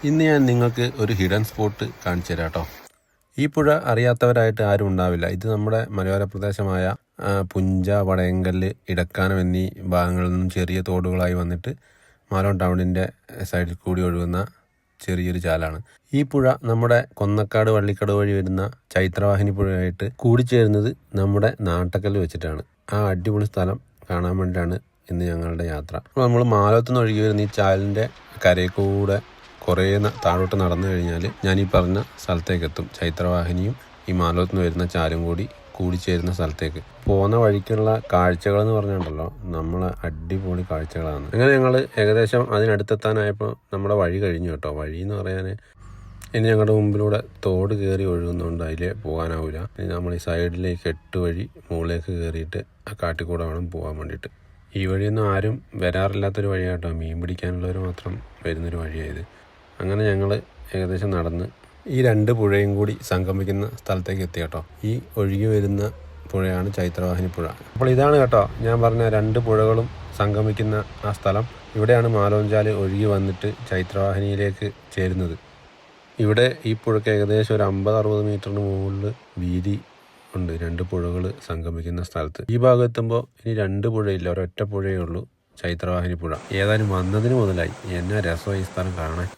ഇന്ന് ഞാൻ നിങ്ങൾക്ക് ഒരു ഹിഡൻ സ്പോട്ട് കാണിച്ചു തരാം കേട്ടോ. ഈ പുഴ അറിയാത്തവരായിട്ട് ആരും ഉണ്ടാവില്ല. ഇത് നമ്മുടെ മലയോര പ്രദേശമായ പുഞ്ച, വടയങ്കല്ല്, ഇടക്കാനം എന്നീ ഭാഗങ്ങളിൽ നിന്നും ചെറിയ തോടുകളായി വന്നിട്ട് മാലോൺ ടൗണിൻ്റെ സൈഡിൽ കൂടി ഒഴുകുന്ന ചെറിയൊരു ചാലാണ്. ഈ പുഴ നമ്മുടെ കൊന്നക്കാട് വള്ളിക്കട് വഴി വരുന്ന ചൈത്രവാഹിനി പുഴയായിട്ട് കൂടിച്ചേരുന്നത് നമ്മുടെ നാട്ടക്കല്ല് വെച്ചിട്ടാണ്. ആ അടിപൊളി സ്ഥലം കാണാൻ വേണ്ടിയിട്ടാണ് ഇന്ന് ഞങ്ങളുടെ യാത്ര. അപ്പോൾ നമ്മൾ മാലോത്ത് നിന്ന് ഒഴുകി വരുന്ന ഈ ചാലിൻ്റെ കരയിൽ കൂടെ കുറേ താഴോട്ട് നടന്നു കഴിഞ്ഞാൽ ഞാൻ ഈ പറഞ്ഞ സ്ഥലത്തേക്ക് എത്തും. ചൈത്രവാഹിനിയും ഈ മാലോത്ത് നിന്ന് വരുന്ന ചാലും കൂടിച്ചേരുന്ന സ്ഥലത്തേക്ക് പോകുന്ന വഴിക്കുള്ള കാഴ്ചകൾ എന്ന് പറഞ്ഞിട്ടുണ്ടല്ലോ, നമ്മളെ അടിപൊളി കാഴ്ചകളാണ്. അങ്ങനെ ഞങ്ങൾ ഏകദേശം അതിനടുത്തെത്താനായപ്പോൾ നമ്മുടെ വഴി കഴിഞ്ഞു കേട്ടോ. വഴി എന്ന് പറയാൻ ഇനി ഞങ്ങളുടെ മുമ്പിലൂടെ തോട് കയറി ഒഴുകുന്നതുകൊണ്ട് അതിലേ പോകാനാവില്ല. ഇനി നമ്മൾ ഈ സൈഡിലേക്ക് 8 വഴി മുകളിലേക്ക് കയറിയിട്ട് ആ കാട്ടിക്കൂടെ വേണം പോകാൻ വേണ്ടിയിട്ട്. ഈ വഴിയൊന്നും ആരും വരാറില്ലാത്തൊരു വഴിയാട്ടോ, മീൻ പിടിക്കാനുള്ളവർ മാത്രം വരുന്നൊരു വഴിയായത്. അങ്ങനെ ഞങ്ങൾ ഏകദേശം നടന്ന് ഈ 2 പുഴയും കൂടി സംഗമിക്കുന്ന സ്ഥലത്തേക്ക് എത്തി കേട്ടോ. ഈ ഒഴുകി വരുന്ന പുഴയാണ് ചൈത്രവാഹിനി പുഴ. അപ്പോൾ ഇതാണ് കേട്ടോ ഞാൻ പറഞ്ഞ 2 പുഴകളും സംഗമിക്കുന്ന ആ സ്ഥലം. ഇവിടെയാണ് മാലോഞ്ചാൽ ഒഴുകി വന്നിട്ട് ചൈത്രവാഹിനിയിലേക്ക് ചേരുന്നത്. ഇവിടെ ഈ പുഴയ്ക്ക് ഏകദേശം ഒരു 50-60 മീറ്ററിന് മുകളിൽ വീതി ഉണ്ട് 2 പുഴകൾ സംഗമിക്കുന്ന സ്ഥലത്ത്. ഈ ഭാഗം എത്തുമ്പോൾ ഇനി 2 പുഴയില്ല, ഒരൊറ്റ പുഴയേ ഉള്ളൂ, ചൈത്രവാഹിനി പുഴ. ഏതായാലും വന്നതിന് മുതലായി. എന്നാ രസമായി ഈ സ്ഥലം കാണാൻ.